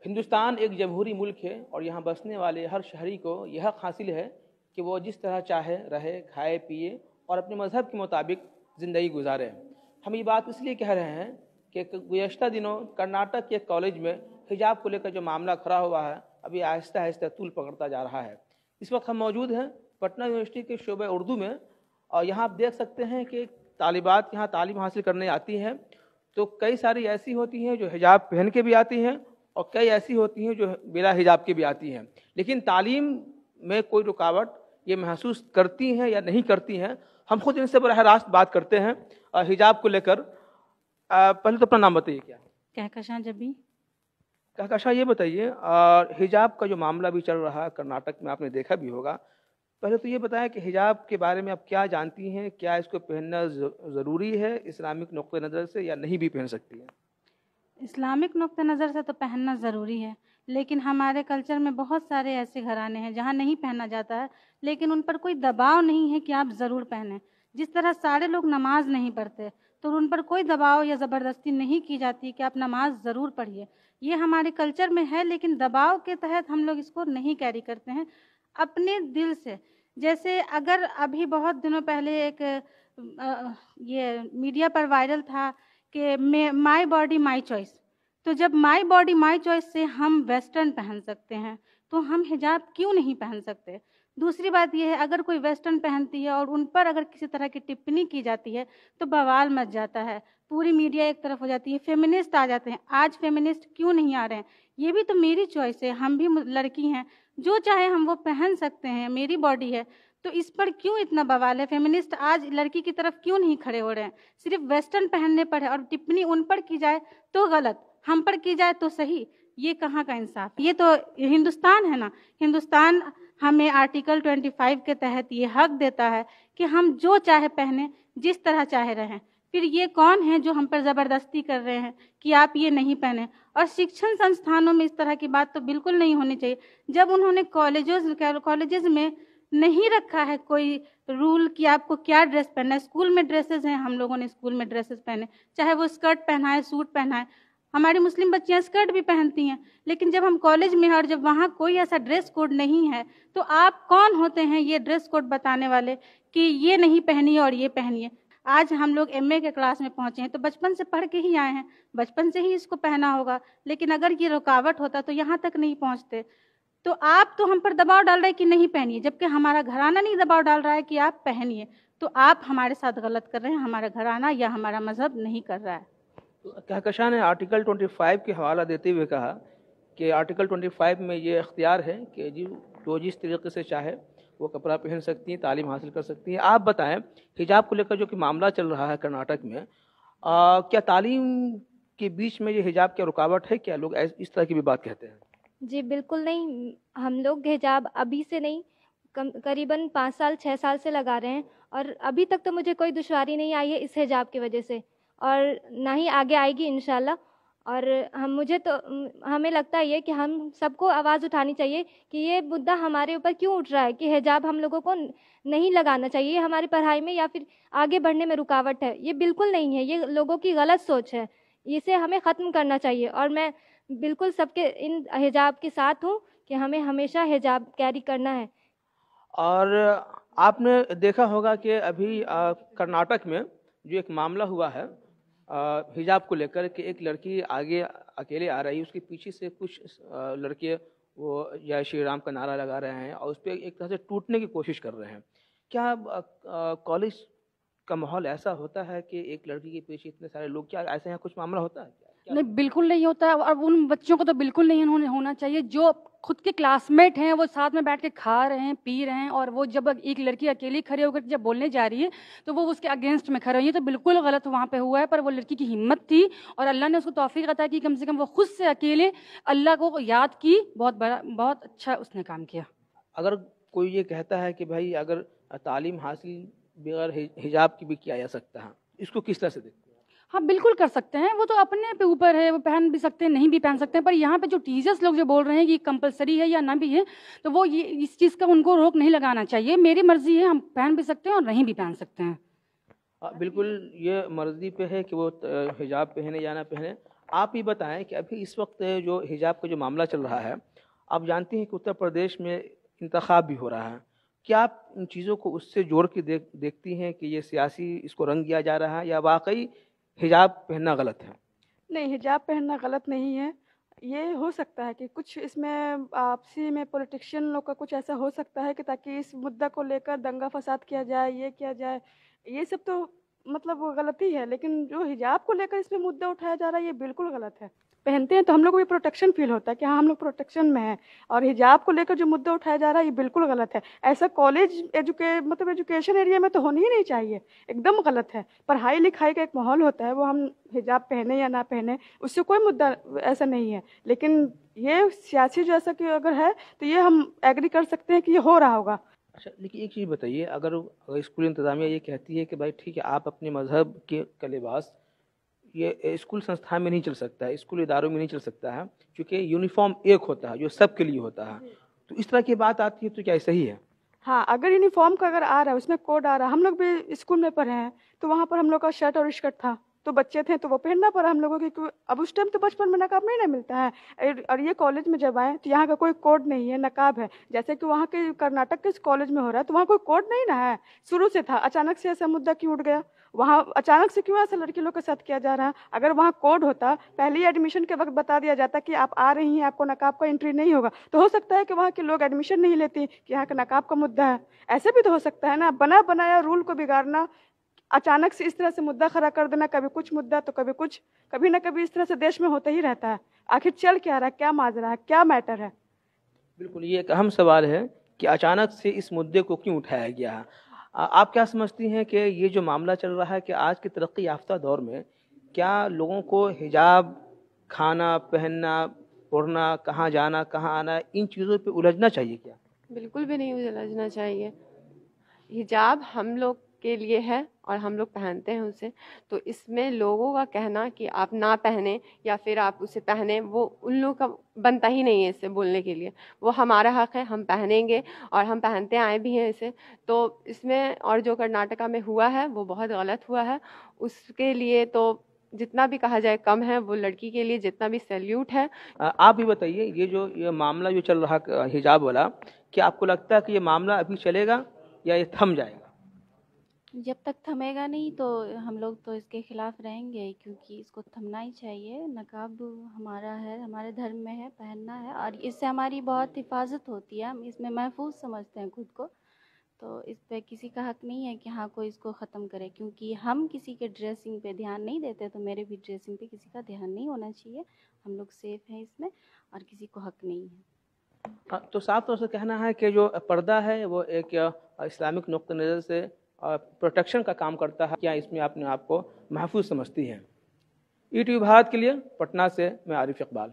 हिंदुस्तान एक जमहूरी मुल्क है और यहाँ बसने वाले हर शहरी को यह हक हासिल है कि वो जिस तरह चाहे रहे, खाए पिए और अपने मज़हब के मुताबिक ज़िंदगी गुजारे। हम ये बात इसलिए कह रहे हैं कि गुज़श्ता दिनों कर्नाटक के कॉलेज में हिजाब को लेकर जो मामला खड़ा हुआ है, अभी आहिस्ता आहिस्ता तूल पकड़ता जा रहा है। इस वक्त हम मौजूद हैं पटना यूनिवर्सिटी के शोबे उर्दू में और यहाँ आप देख सकते हैं कि तालिबात यहाँ तालीम हासिल करने आती हैं तो कई सारी ऐसी होती हैं जो हिजाब पहन के भी आती हैं और कई ऐसी होती हैं जो बिला हिजाब के भी आती हैं, लेकिन तालीम में कोई रुकावट ये महसूस करती हैं या नहीं करती हैं। हम खुद इनसे बराह रास्त बात करते हैं हिजाब को लेकर। पहले तो अपना नाम बताइए। क्या कहकशां जबी। कहकशां, ये बताइए हिजाब का जो मामला भी चल रहा है कर्नाटक में, आपने देखा भी होगा, पहले तो ये बताएं कि हिजाब के बारे में आप क्या जानती हैं, क्या इसको पहनना ज़रूरी है इस्लामिक नुक्ते नज़र से या नहीं भी पहन सकती हैं? इस्लामिक नुक्ते नज़र से तो पहनना ज़रूरी है, लेकिन हमारे कल्चर में बहुत सारे ऐसे घराने हैं जहाँ नहीं पहना जाता है, लेकिन उन पर कोई दबाव नहीं है कि आप ज़रूर पहनें। जिस तरह सारे लोग नमाज नहीं पढ़ते तो उन पर कोई दबाव या ज़बरदस्ती नहीं की जाती कि आप नमाज ज़रूर पढ़िए। ये हमारे कल्चर में है, लेकिन दबाव के तहत हम लोग इसको नहीं कैरी करते हैं अपने दिल से। जैसे अगर अभी बहुत दिनों पहले एक ये मीडिया पर वायरल था कि माई बॉडी माई चॉइस, तो जब माई बॉडी माई चॉइस से हम वेस्टर्न पहन सकते हैं तो हम हिजाब क्यों नहीं पहन सकते। दूसरी बात यह है, अगर कोई वेस्टर्न पहनती है और उन पर अगर किसी तरह की टिप्पणी की जाती है तो बवाल मच जाता है, पूरी मीडिया एक तरफ हो जाती है, फेमिनिस्ट आ जाते हैं। आज फेमिनिस्ट क्यों नहीं आ रहे हैं? ये भी तो मेरी चॉइस है, हम भी लड़की हैं, जो चाहे हम वो पहन सकते हैं, मेरी बॉडी है, तो इस पर क्यों इतना बवाल है? फेमिनिस्ट आज लड़की की तरफ क्यों नहीं खड़े हो रहे हैं? सिर्फ वेस्टर्न पहनने पर है और टिप्पणी उन पर की जाए तो गलत, हम पर की जाए तो सही। ये कहाँ का इंसाफ? ये तो हिंदुस्तान है ना। हिंदुस्तान हमें आर्टिकल 25 के तहत ये हक देता है कि हम जो चाहे पहने, जिस तरह चाहे रहें। फिर ये कौन है जो हम पर ज़बरदस्ती कर रहे हैं कि आप ये नहीं पहने? और शिक्षण संस्थानों में इस तरह की बात तो बिल्कुल नहीं होनी चाहिए। जब उन्होंने कॉलेजेस में नहीं रखा है कोई रूल कि आपको क्या ड्रेस पहनना है, स्कूल में ड्रेसेस हैं, हम लोगों ने स्कूल में ड्रेसेस पहने, चाहे वो स्कर्ट पहनाए, सूट पहनाए। हमारी मुस्लिम बच्चियां स्कर्ट भी पहनती हैं, लेकिन जब हम कॉलेज में हैं और जब वहाँ कोई ऐसा ड्रेस कोड नहीं है तो आप कौन होते हैं ये ड्रेस कोड बताने वाले कि ये नहीं पहनिए और ये पहनिए? आज हम लोग एमए के क्लास में पहुँचे हैं तो बचपन से पढ़ के ही आए हैं, बचपन से ही इसको पहना होगा, लेकिन अगर ये रुकावट होता तो यहाँ तक नहीं पहुँचते। तो आप तो हम पर दबाव डाल रहे हैं कि नहीं पहनिए, जबकि हमारा घराना नहीं दबाव डाल रहा है कि आप पहनिए। तो आप हमारे साथ गलत कर रहे हैं, हमारा घराना या हमारा मजहब नहीं कर रहा है। तो कहकशां ने आर्टिकल 25 के हवाला देते हुए कहा कि आर्टिकल 25 में ये इख्तियार है कि जो जिस तरीके से चाहे वो कपड़ा पहन सकती हैं, तालीम हासिल कर सकती हैं। आप बताएं हिजाब को लेकर जो कि मामला चल रहा है कर्नाटक में, क्या तालीम के बीच में ये हिजाब क्या रुकावट है? क्या लोग इस तरह की भी बात कहते हैं? जी बिल्कुल नहीं। हम लोग हिजाब अभी से नहीं, करीबन 5 साल 6 साल से लगा रहे हैं और अभी तक तो मुझे कोई दुश्वारी नहीं आई है इस हिजाब की वजह से, और ना ही आगे आएगी इंशाल्लाह। और हमें लगता है ये कि हम सबको आवाज़ उठानी चाहिए कि ये मुद्दा हमारे ऊपर क्यों उठ रहा है कि हिजाब हम लोगों को नहीं लगाना चाहिए, ये हमारी पढ़ाई में या फिर आगे बढ़ने में रुकावट है। ये बिल्कुल नहीं है, ये लोगों की गलत सोच है, इसे हमें ख़त्म करना चाहिए। और मैं बिल्कुल सबके इन हिजाब के साथ हूँ कि हमें हमेशा हिजाब कैरी करना है। और आपने देखा होगा कि अभी कर्नाटक में जो एक मामला हुआ है हिजाब को लेकर कि एक लड़की आगे अकेले आ रही है, उसके पीछे से कुछ लड़के वो जय श्री राम का नारा लगा रहे हैं और उस पर एक तरह से टूटने की कोशिश कर रहे हैं। क्या कॉलेज का माहौल ऐसा होता है कि एक लड़की के पीछे इतने सारे लोग, क्या ऐसे यहाँ कुछ मामला होता है? नहीं, बिल्कुल नहीं होता है। और उन बच्चों को तो बिल्कुल नहीं होना चाहिए जो खुद के क्लासमेट हैं, वो साथ में बैठ के खा रहे हैं, पी रहे हैं, और वो जब एक लड़की अकेली खड़ी होकर जब बोलने जा रही है तो वो उसके अगेंस्ट में खड़े हैं। ये तो बिल्कुल गलत वहाँ पे हुआ है। पर वो लड़की की हिम्मत थी और अल्लाह ने उसको तौफीक अता की, कम से कम वो खुद से अकेले अल्लाह को याद की, बहुत अच्छा उसने काम किया। अगर कोई ये कहता है कि भाई अगर तालीम हासिल बगैर हिजाब की भी किया जा सकता है, इसको किस तरह से देखते हैं? हाँ, बिल्कुल कर सकते हैं, वो तो अपने पे ऊपर है, वो पहन भी सकते हैं, नहीं भी पहन सकते हैं। पर यहाँ पे जो टीचर्स लोग जो बोल रहे हैं कि कंपलसरी है या ना भी है, तो वो ये इस चीज़ का उनको रोक नहीं लगाना चाहिए। मेरी मर्जी है, हम पहन भी सकते हैं और नहीं भी पहन सकते हैं। बिल्कुल ये मर्जी पे है कि वो हिजाब पहने या ना पहने। आप ये बताएं कि अभी इस वक्त जो हिजाब का जो मामला चल रहा है, आप जानते हैं कि उत्तर प्रदेश में इंतखाब भी हो रहा है, क्या आप इन चीज़ों को उससे जोड़ के देखती हैं कि ये सियासी इसको रंग दिया जा रहा है या वाकई हिजाब पहनना गलत है? नहीं, हिजाब पहनना गलत नहीं है। ये हो सकता है कि कुछ इसमें आपसी में पॉलिटिशियन लोग का कुछ ऐसा हो सकता है कि ताकि इस मुद्दा को लेकर दंगा फसाद किया जाए, ये किया जाए, ये सब तो मतलब वो गलत ही है। लेकिन जो हिजाब को लेकर इसमें मुद्दा उठाया जा रहा है, ये बिल्कुल गलत है। पहनते हैं तो हम लोग को भी प्रोटेक्शन फील होता है कि हाँ हम लोग प्रोटेक्शन में हैं, और हिजाब को लेकर जो मुद्दा उठाया जा रहा है ये बिल्कुल गलत है। ऐसा कॉलेज मतलब एजुकेशन एरिया में तो होनी ही नहीं चाहिए, एकदम गलत है। पढ़ाई लिखाई का एक माहौल होता है, वो हम हिजाब पहने या ना पहने उससे कोई मुद्दा ऐसा नहीं है। लेकिन ये सियासी जैसा कि अगर है तो ये हम एग्री कर सकते हैं कि ये हो रहा होगा। अच्छा, लेकिन एक चीज़ बताइए, अगर स्कूल इंतज़ामिया ये कहती है कि भाई ठीक है आप अपने मज़हब का लिबास ये स्कूल संस्था में नहीं चल सकता है, स्कूल इदारों में नहीं चल सकता है, क्योंकि यूनिफॉर्म एक होता है जो सबके लिए होता है, तो इस तरह की बात आती है तो क्या सही है? हाँ, अगर यूनिफॉर्म का अगर आ रहा है, उसमें कोड आ रहा है, हम लोग भी स्कूल में पढ़े हैं तो वहाँ पर हम लोग का शर्ट और स्कर्ट था, तो बच्चे थे तो वो पहनना पड़ा हम लोगों की। अब उस टाइम तो बचपन में नकाब नहीं ना मिलता है, और ये कॉलेज में जब आए तो यहाँ का कोई कोड नहीं है, नकाब है। जैसे कि वहाँ के कर्नाटक के कॉलेज में हो रहा है तो वहाँ कोई कोड नहीं ना है, शुरू से था। अचानक से ऐसा मुद्दा क्यों उठ गया? वहाँ अचानक से क्यों ऐसा लड़की लोग के साथ किया जा रहा है? अगर वहाँ कोड होता, पहले ही एडमिशन के वक्त बता दिया जाता कि आप आ रही हैं, आपको नकाब का एंट्री नहीं होगा, तो हो सकता है कि वहाँ के लोग एडमिशन नहीं लेते कि यहाँ का नकाब का मुद्दा है। ऐसे भी तो हो सकता है ना, बना बनाया रूल को बिगाड़ना, अचानक से इस तरह से मुद्दा खड़ा कर देना, कभी कुछ मुद्दा तो कभी कुछ, कभी ना कभी इस तरह से देश में होता ही रहता है। आखिर चल क्या रहा है, क्या माजरा है, क्या मैटर है? बिल्कुल, ये एक अहम सवाल है कि अचानक से इस मुद्दे को क्यों उठाया गया है। आप क्या समझती हैं कि ये जो मामला चल रहा है कि आज के तरक्की याफ्ता दौर में क्या लोगों को हिजाब, खाना, पहनना, ओढ़ना, कहाँ जाना, कहाँ आना, इन चीज़ों पे उलझना चाहिए क्या? बिल्कुल भी नहीं उलझना चाहिए। हिजाब हम लोग के लिए है और हम लोग पहनते हैं उसे, तो इसमें लोगों का कहना कि आप ना पहने या फिर आप उसे पहने, वो उन लोगों का बनता ही नहीं है इससे बोलने के लिए। वो हमारा हक है, हम पहनेंगे और हम पहनते आए भी हैं इसे। तो इसमें और जो कर्नाटका में हुआ है वो बहुत गलत हुआ है, उसके लिए तो जितना भी कहा जाए कम है। वो लड़की के लिए जितना भी सैल्यूट है। आप भी बताइए, ये मामला जो चल रहा हिजाब वाला, क्या आपको लगता है कि ये मामला अभी चलेगा या ये थम जाएगा? जब तक थमेगा नहीं तो हम लोग तो इसके खिलाफ रहेंगे, क्योंकि इसको थमना ही चाहिए। नकाब हमारा है, हमारे धर्म में है, पहनना है, और इससे हमारी बहुत हिफाजत होती है, हम इसमें महफूज समझते हैं खुद को। तो इस पे किसी का हक नहीं है कि हाँ कोई इसको ख़त्म करे, क्योंकि हम किसी के ड्रेसिंग पे ध्यान नहीं देते, तो मेरे भी ड्रेसिंग पे किसी का ध्यान नहीं होना चाहिए। हम लोग सेफ हैं इसमें और किसी को हक नहीं है। तो साफ तौर से कहना है कि जो पर्दा है वो एक इस्लामिक नुक्ता नज़र से प्रोटेक्शन का काम करता है। क्या इसमें अपने आप को महफूज समझती हैं? ईटीवी भारत के लिए पटना से मैं आरिफ इकबाल।